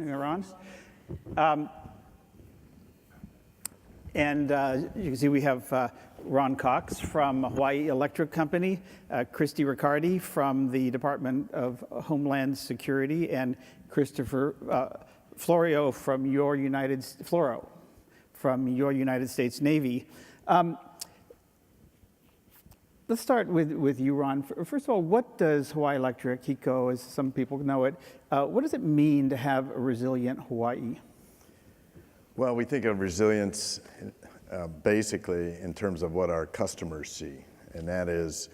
Ron. And you can see we have Ron Cox from Hawaii Electric Company, Christy Riccardi from the Department of Homeland Security, and Christopher Florio from your United States Navy. Let's start with you, Ron. First of all, what does Hawaii Electric, HECO, as some people know it, what does it mean to have a resilient Hawaii? Well, we think of resilience basically in terms of what our customers see, and that is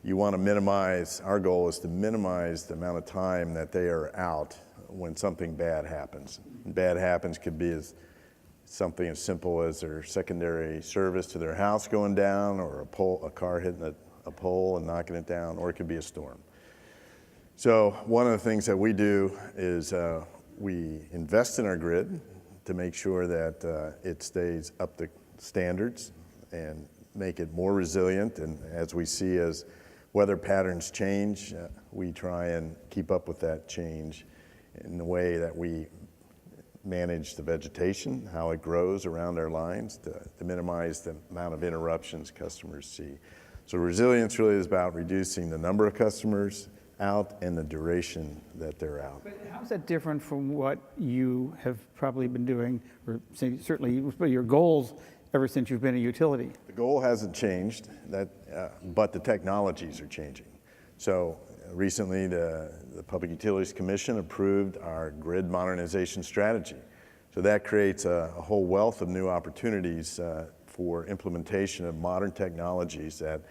you want to minimize, our goal is to minimize the amount of time that they are out when something bad happens. And bad happens could be something as simple as their secondary service to their house going down, or a car hitting a pole and knocking it down, or it could be a storm. So one of the things that we do is we invest in our grid to make sure that it stays up to standards and make it more resilient. And as we see as weather patterns change, we try and keep up with that change in the way that we manage the vegetation, how it grows around our lines to minimize the amount of interruptions customers see. So resilience really is about reducing the number of customers out and the duration that they're out. But how is that different from what you have probably been doing, or certainly your goals ever since you've been a utility? The goal hasn't changed, but the technologies are changing. So recently the Public Utilities Commission approved our grid modernization strategy. So that creates a whole wealth of new opportunities for implementation of modern technologies that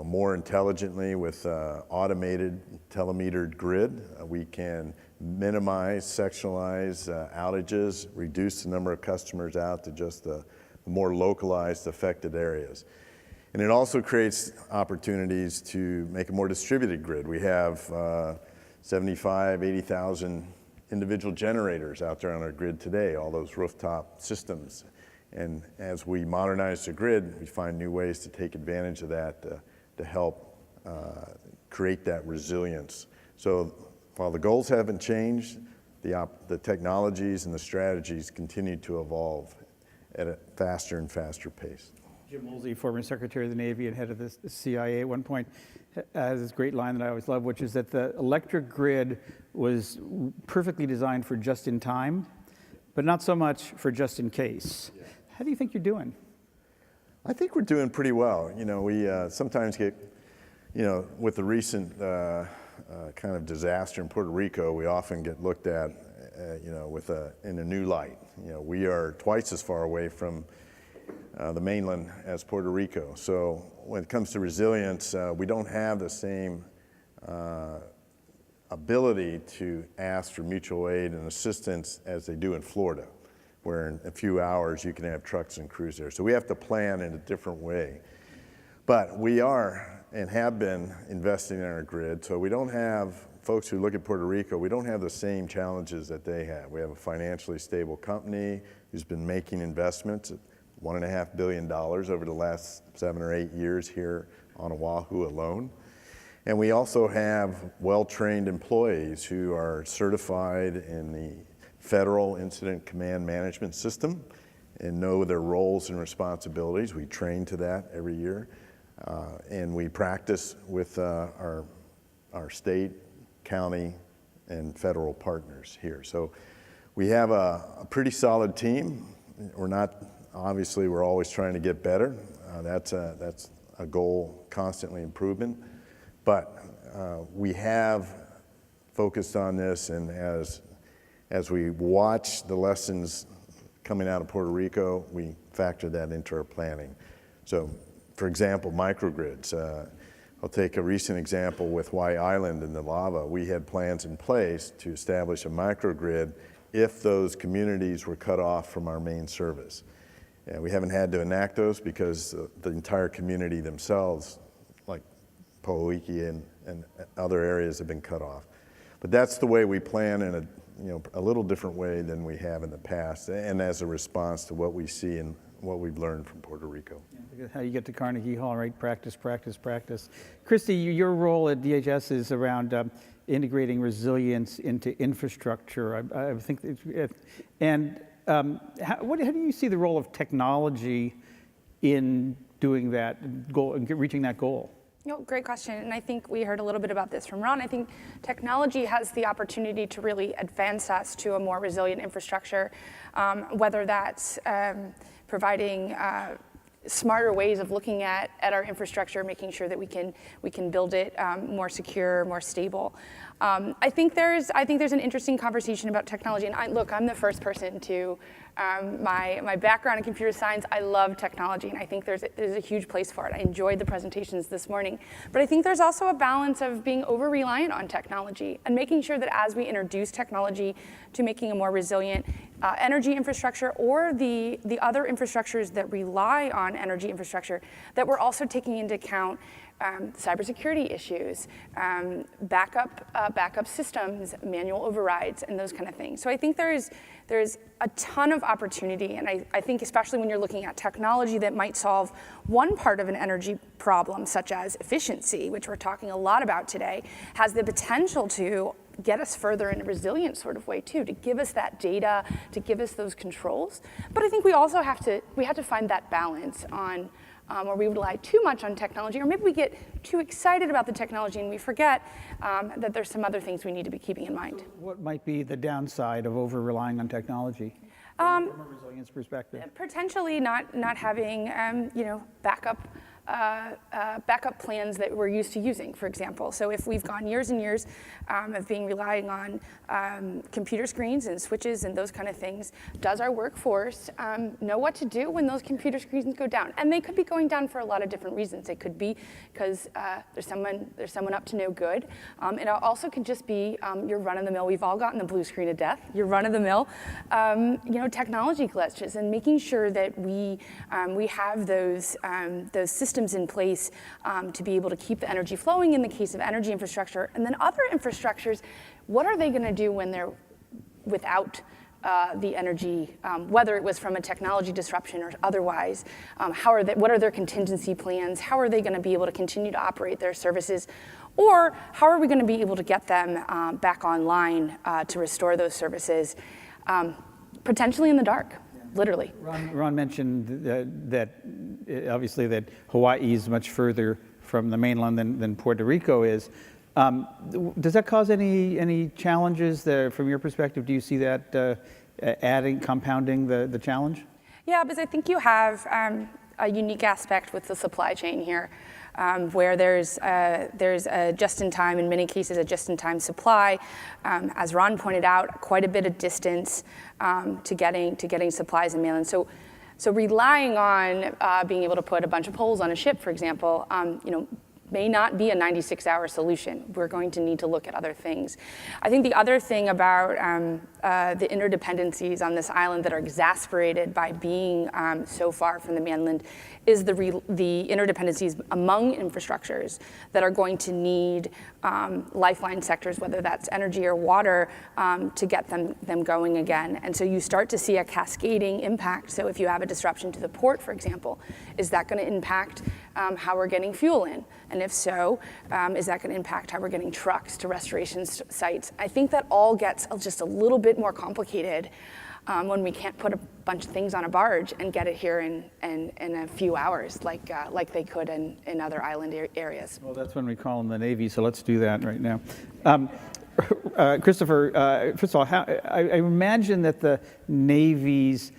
more intelligently with automated telemetered grid, we can minimize, sectionalize outages, reduce the number of customers out to just the more localized affected areas. And it also creates opportunities to make a more distributed grid. We have 75, 80,000 individual generators out there on our grid today, all those rooftop systems. And as we modernize the grid, we find new ways to take advantage of that to help create that resilience. So while the goals haven't changed, the technologies and the strategies continue to evolve at a faster and faster pace. Jim Woolsey, former Secretary of the Navy and head of the CIA at one point, has this great line that I always love, which is that the electric grid was perfectly designed for just in time, but not so much for just in case. Yeah. How do you think you're doing? I think we're doing pretty well. We sometimes get, with the recent kind of disaster in Puerto Rico, we often get looked at, in a new light. We are twice as far away from the mainland as Puerto Rico. So when it comes to resilience, we don't have the same ability to ask for mutual aid and assistance as they do in Florida, where in a few hours you can have trucks and crews there. So we have to plan in a different way. But we are and have been investing in our grid. So we don't have folks who look at Puerto Rico, we don't have the same challenges that they have. We have a financially stable company who's been making investments, $1.5 billion over the last 7 or 8 years here on Oahu alone. And we also have well-trained employees who are certified in the Federal Incident Command Management System and know their roles and responsibilities. We train to that every year. And we practice with our state, county, and federal partners here. So we have a pretty solid team. Obviously, we're always trying to get better. That's a goal, constantly improvement. But we have focused on this, and as we watch the lessons coming out of Puerto Rico, we factor that into our planning. So, for example, microgrids. I'll take a recent example with Hawaii Island and the lava. We had plans in place to establish a microgrid if those communities were cut off from our main service. And we haven't had to enact those because the entire community themselves, like Pohoiki and other areas, have been cut off. But that's the way we plan in a little different way than we have in the past, and as a response to what we see in what we've learned from Puerto Rico. How you get to Carnegie Hall, right? Practice, practice, practice. Christy, your role at DHS is around integrating resilience into infrastructure. I think, how do you see the role of technology in doing that goal, and reaching that goal? Great question, and I think we heard a little bit about this from Ron. I think technology has the opportunity to really advance us to a more resilient infrastructure, whether that's providing smarter ways of looking at our infrastructure, making sure that we can build it more secure, more stable. I think there's an interesting conversation about technology, and I'm the first person to my background in computer science. I love technology, and I think there's a huge place for it. I enjoyed the presentations this morning, but I think there's also a balance of being over-reliant on technology and making sure that as we introduce technology to making a more resilient energy infrastructure or the other infrastructures that rely on energy infrastructure, that we're also taking into account cybersecurity issues, backup systems, manual overrides, and those kind of things. So I think there's a ton of opportunity, and I think especially when you're looking at technology that might solve one part of an energy problem, such as efficiency, which we're talking a lot about today, has the potential to get us further in a resilient sort of way too, to give us that data, to give us those controls. But I think we also have to find that balance on where we rely too much on technology, or maybe we get too excited about the technology and we forget that there's some other things we need to be keeping in mind. So what might be the downside of over-relying on technology from a resilience perspective? Potentially not having backup plans that we're used to using, for example. So if we've gone years and years of relying on computer screens and switches and those kind of things, does our workforce know what to do when those computer screens go down? And they could be going down for a lot of different reasons. It could be because there's someone up to no good. It also could just be your run-of-the-mill. We've all gotten the blue screen of death. Your run-of-the-mill, technology glitches, and making sure that we have those systems in place to be able to keep the energy flowing in the case of energy infrastructure. And then other infrastructures, what are they going to do when they're without the energy, whether it was from a technology disruption or otherwise? What are their contingency plans? How are they going to be able to continue to operate their services? Or how are we going to be able to get them back online to restore those services, potentially in the dark? Literally. Ron mentioned that obviously that Hawaii is much further from the mainland than Puerto Rico is. Does that cause any challenges there from your perspective? Do you see that compounding the challenge? Yeah, because I think you have a unique aspect with the supply chain here, where there's a just-in-time, in many cases, a just-in-time supply. As Ron pointed out, quite a bit of distance to getting supplies in mainland. So relying on being able to put a bunch of poles on a ship, for example, may not be a 96-hour solution. We're going to need to look at other things. I think the other thing about the interdependencies on this island that are exacerbated by being so far from the mainland is the interdependencies among infrastructures that are going to need lifeline sectors, whether that's energy or water, to get them going again. And so you start to see a cascading impact. So if you have a disruption to the port, for example, is that going to impact how we're getting fuel in? And if so, is that going to impact how we're getting trucks to restoration sites? I think that all gets just a little bit more complicated when we can't put a bunch of things on a barge and get it here in a few hours like they could in other island areas. Well, that's when we call in the Navy, so let's do that right now. Christopher, first of all, I imagine that the Navy's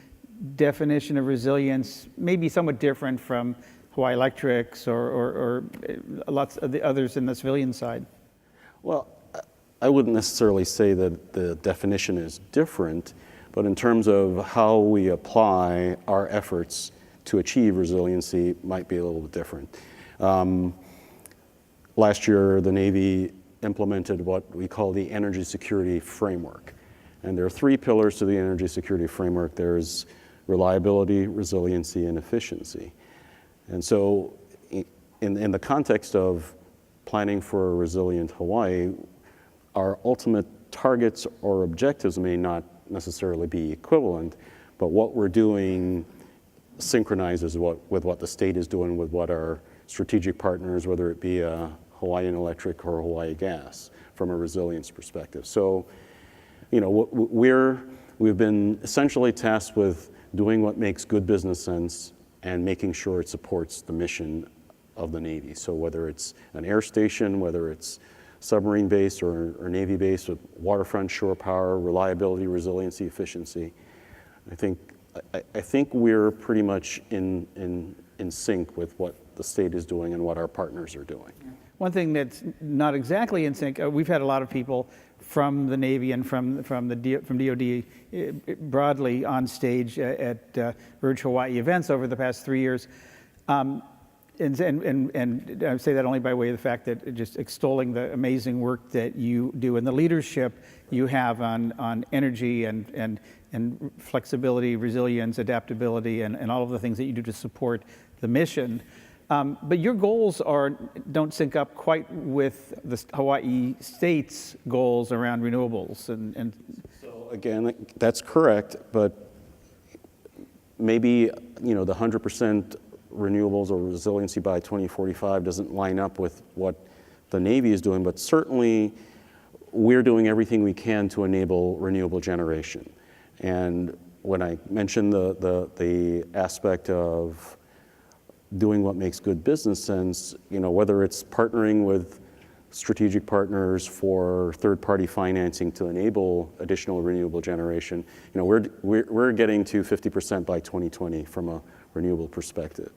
definition of resilience may be somewhat different from Hawaii Electric's or lots of the others in the civilian side. Well, I wouldn't necessarily say that the definition is different, but in terms of how we apply our efforts to achieve resiliency might be a little bit different. Last year, the Navy implemented what we call the energy security framework. And there are three pillars to the energy security framework. There's reliability, resiliency, and efficiency. And so in the context of planning for a resilient Hawaii, our ultimate targets or objectives may not necessarily be equivalent, but what we're doing synchronizes with what the state is doing with what our strategic partners, whether it be Hawaiian Electric or Hawaii Gas, from a resilience perspective. So, we've been essentially tasked with doing what makes good business sense and making sure it supports the mission of the Navy. So whether it's an air station, whether it's submarine base or Navy base with waterfront shore power, reliability, resiliency, efficiency, I think we're pretty much in sync with what the state is doing and what our partners are doing. One thing that's not exactly in sync, we've had a lot of people from the Navy and from DoD broadly on stage at Verge Hawaii events over the past 3 years. And I say that only by way of the fact that just extolling the amazing work that you do and the leadership you have on energy and flexibility, resilience, adaptability, and all of the things that you do to support the mission. But your goals don't sync up quite with the Hawaii state's goals around renewables. So again, that's correct, but maybe the 100% renewables or resiliency by 2045 doesn't line up with what the Navy is doing, but certainly we're doing everything we can to enable renewable generation. And when I mentioned the aspect of doing what makes good business sense, whether it's partnering with strategic partners for third-party financing to enable additional renewable generation, we're getting to 50% by 2020 from a renewable perspective.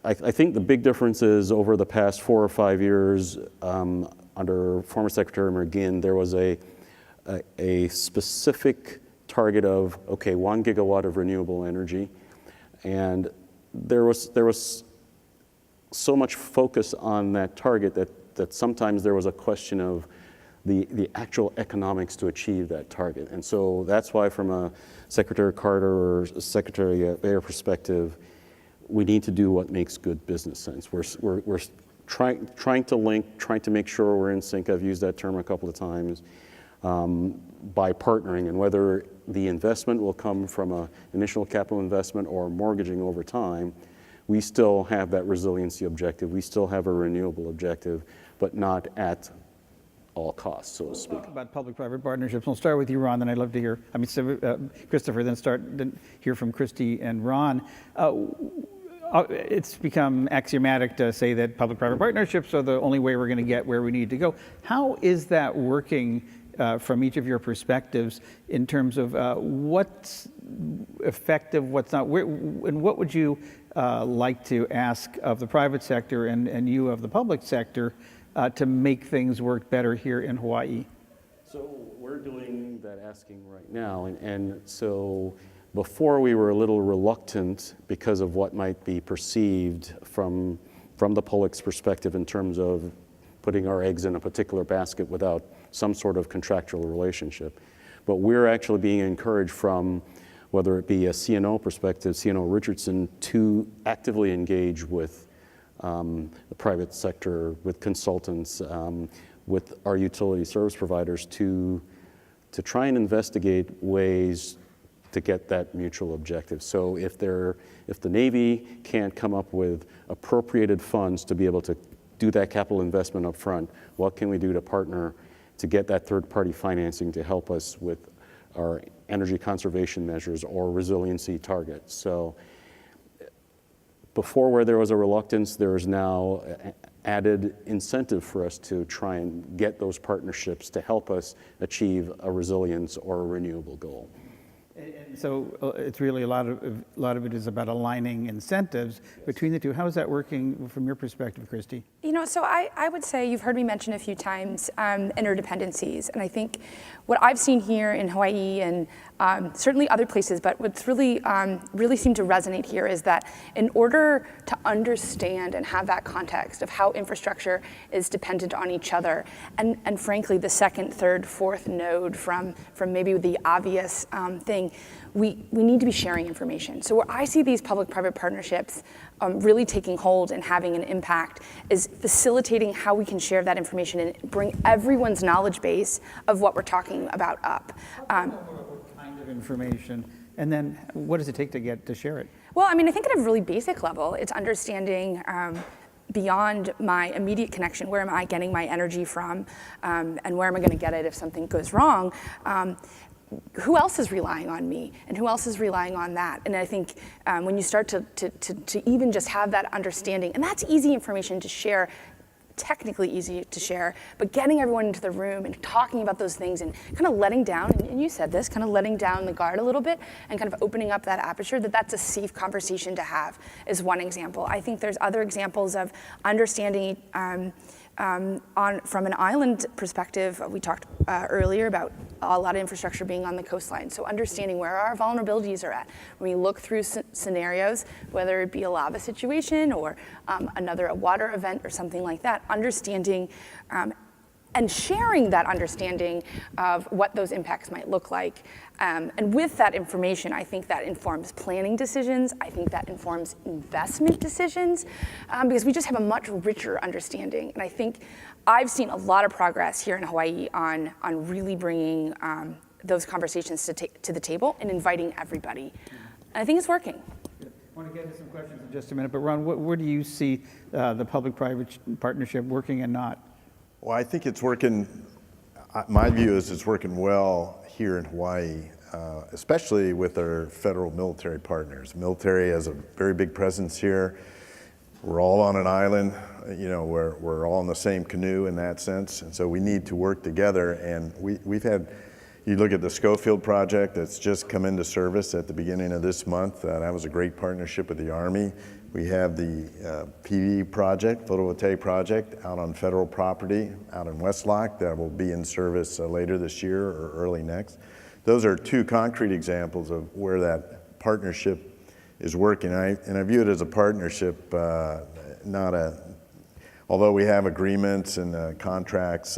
I think the big difference is over the past 4 or 5 years, under former Secretary McGinn, there was a specific target of 1 gigawatt of renewable energy, and there was so much focus on that target that sometimes there was a question of the actual economics to achieve that target. And so that's why from a Secretary Carter or Secretary Bayer perspective, we need to do what makes good business sense. We're trying to make sure we're in sync. I've used that term a couple of times, by partnering, and whether the investment will come from an initial capital investment or mortgaging over time, we still have that resiliency objective. We still have a renewable objective, but not at all costs, so to speak. Talk about public-private partnerships. We'll start with you, Ron, then I'd love to hear, Christopher, then hear from Christy and Ron. It's become axiomatic to say that public-private partnerships are the only way we're going to get where we need to go. How is that working from each of your perspectives in terms of what's effective, what's not, and what would you like to ask of the private sector and you of the public sector to make things work better here in Hawaii? So we're doing that asking right now, and so before we were a little reluctant because of what might be perceived from the public's perspective in terms of putting our eggs in a particular basket without some sort of contractual relationship. But we're actually being encouraged from, whether it be a CNO perspective, CNO Richardson, to actively engage with the private sector, with consultants, with our utility service providers to try and investigate ways to get that mutual objective. So if the Navy can't come up with appropriated funds to be able to do that capital investment up front, what can we do to partner to get that third-party financing to help us with our energy conservation measures or resiliency targets? So before, where there was a reluctance, there is now added incentive for us to try and get those partnerships to help us achieve a resilience or a renewable goal. And so it's really a lot of it is about aligning incentives between the two. How is that working from your perspective, Christy? So I would say, you've heard me mention a few times interdependencies, and I think what I've seen here in Hawaii and certainly other places, but what's really seemed to resonate here is that in order to understand and have that context of how infrastructure is dependent on each other, and frankly the second, third, fourth node from maybe the obvious thing, we need to be sharing information. So where I see these public-private partnerships really taking hold and having an impact is facilitating how we can share that information and bring everyone's knowledge base of what we're talking about up. What kind of information And then what does it take to share it? Well, I mean, I think at a really basic level, it's understanding beyond my immediate connection, where am I getting my energy from, and where am I going to get it if something goes wrong? Who else is relying on me, and who else is relying on that? And I think when you start to even just have that understanding, and that's easy information to share, technically easy to share, but getting everyone into the room and talking about those things and kind of letting down, and you said this, kind of letting down the guard a little bit and kind of opening up that aperture, that's a safe conversation to have is one example. I think there's other examples of understanding from an island perspective. We talked earlier about a lot of infrastructure being on the coastline. So understanding where our vulnerabilities are at. When we look through scenarios, whether it be a lava situation or a water event or something like that, understanding and sharing that understanding of what those impacts might look like. And with that information, I think that informs planning decisions. I think that informs investment decisions, because we just have a much richer understanding. And I think I've seen a lot of progress here in Hawaii on really bringing those conversations to the table and inviting everybody. And I think it's working. I want to get into some questions in just a minute, but Ron, where do you see the public-private partnership working and not? Well, I think it's working, my view is it's working well here in Hawaii, especially with our federal military partners. Military has a very big presence here. We're all on an island, we're all in the same canoe in that sense, and so we need to work together. And we've had, you look at the Schofield project that's just come into service at the beginning of this month. That was a great partnership with the Army. We have the PV project, photovoltaic project, out on federal property, out in Westlock, that will be in service later this year or early next. Those are two concrete examples of where that partnership is working. And I view it as a partnership, although we have agreements and contracts,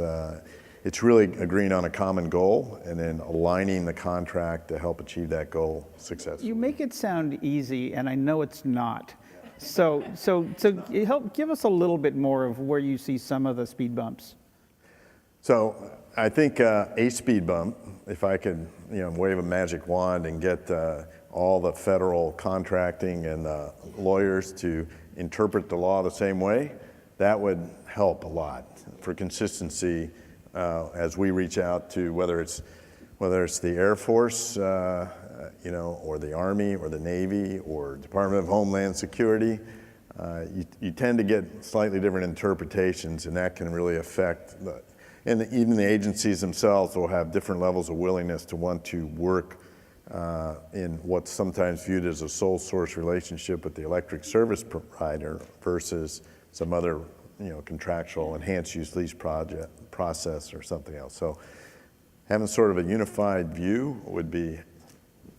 it's really agreeing on a common goal and then aligning the contract to help achieve that goal successfully. You make it sound easy, and I know it's not. So give us a little bit more of where you see some of the speed bumps. So I think a speed bump, if I could wave a magic wand and get all the federal contracting and lawyers to interpret the law the same way, that would help a lot for consistency as we reach out to whether it's the Air Force, or the Army or the Navy or Department of Homeland Security. You tend to get slightly different interpretations, and that can really affect even the agencies themselves will have different levels of willingness to want to work in what's sometimes viewed as a sole source relationship with the electric service provider versus some other contractual enhanced use lease process or something else. So having sort of a unified view would be,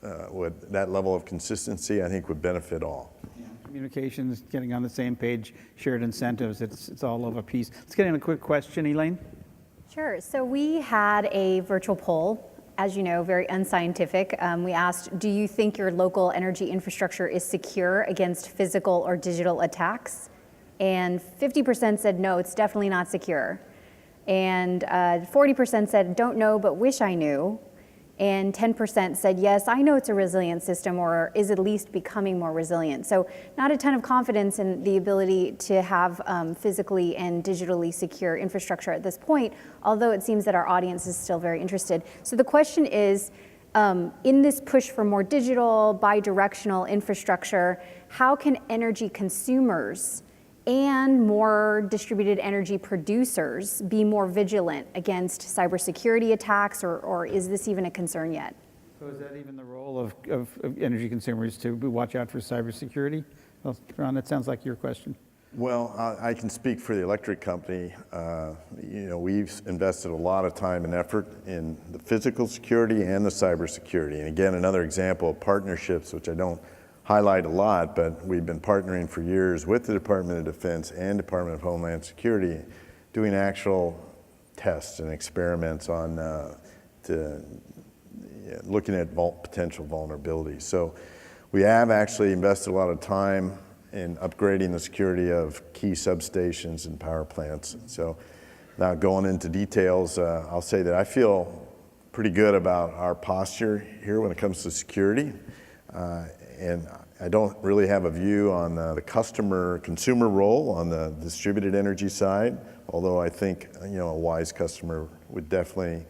that level of consistency, I think, would benefit all. Yeah. Communications, getting on the same page, shared incentives, it's all of a piece. Let's get in a quick question, Elaine. Sure. So we had a virtual poll, as you know, very unscientific. We asked, do you think your local energy infrastructure is secure against physical or digital attacks? And 50% said, no, it's definitely not secure. And 40% said, don't know, but wish I knew. And 10% said, yes, I know it's a resilient system, or is at least becoming more resilient. So not a ton of confidence in the ability to have physically and digitally secure infrastructure at this point, although it seems that our audience is still very interested. So the question is, in this push for more digital, bi-directional infrastructure, how can energy consumers and more distributed energy producers be more vigilant against cybersecurity attacks, or is this even a concern yet? So is that even the role of energy consumers to watch out for cybersecurity? Well, Ron, that sounds like your question. Well, I can speak for the electric company. We've invested a lot of time and effort in the physical security and the cybersecurity. And again, another example of partnerships, which I don't highlight a lot, but we've been partnering for years with the Department of Defense and Department of Homeland Security, doing actual tests and experiments on looking at potential vulnerabilities. So we have actually invested a lot of time in upgrading the security of key substations and power plants. So without going into details, I'll say that I feel pretty good about our posture here when it comes to security. And I don't really have a view on the consumer role on the distributed energy side, although I think, a wise customer would definitely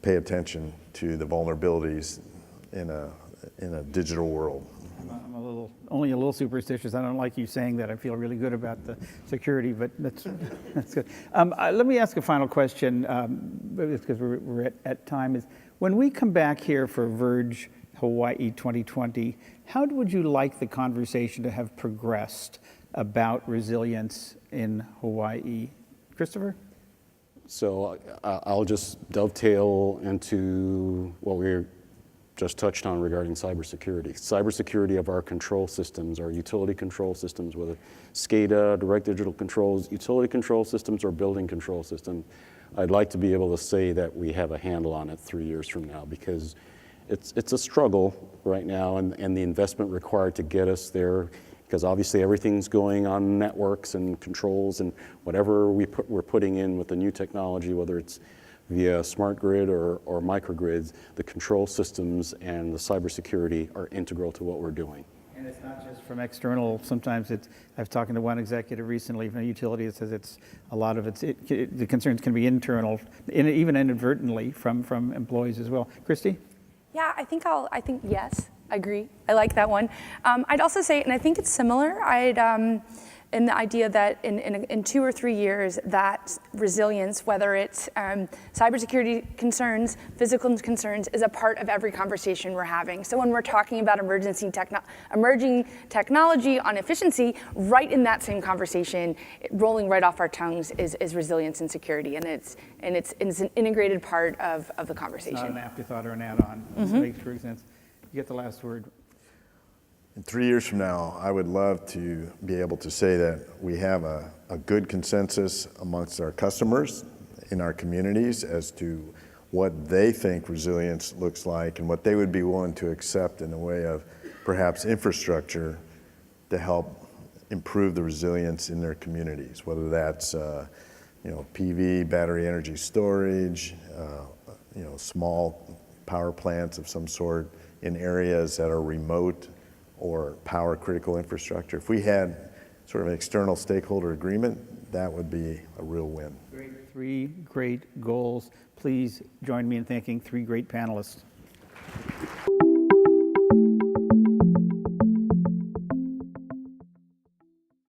pay attention to the vulnerabilities in a digital world. I'm only a little superstitious. I don't like you saying that. I feel really good about the security, but that's good. Let me ask a final question, because we're at time. Is when we come back here for Verge Hawaii 2020, how would you like the conversation to have progressed about resilience in Hawaii? Christopher? So I'll just dovetail into what we're just touched on regarding cybersecurity. Cybersecurity of our control systems, our utility control systems, whether SCADA, direct digital controls, utility control systems, or building control system. I'd like to be able to say that we have a handle on it 3 years from now, because it's a struggle right now, and the investment required to get us there, because obviously everything's going on networks and controls, and whatever we're putting in with the new technology, whether it's via smart grid or microgrids, the control systems and the cybersecurity are integral to what we're doing. And it's not just from external. Sometimes I've talked to one executive recently from a utility that says the concerns can be internal, even inadvertently from employees as well. Christy? Yeah, I think yes, I agree. I like that one. I'd also say, and I think it's similar, in the idea that in 2 or 3 years, that resilience, whether it's cybersecurity concerns, physical concerns, is a part of every conversation we're having. So when we're talking about emerging technology on efficiency, right in that same conversation, rolling right off our tongues is resilience and security, and it's an integrated part of the conversation. It's not an afterthought or an add-on. It makes perfect sense. You get the last word. In 3 years from now, I would love to be able to say that we have a good consensus amongst our customers in our communities as to what they think resilience looks like and what they would be willing to accept in the way of perhaps infrastructure to help improve the resilience in their communities, whether that's PV, battery energy storage, small power plants of some sort in areas that are remote or power critical infrastructure. If we had sort of an external stakeholder agreement, that would be a real win. Great. 3 great goals. Please join me in thanking 3 great panelists.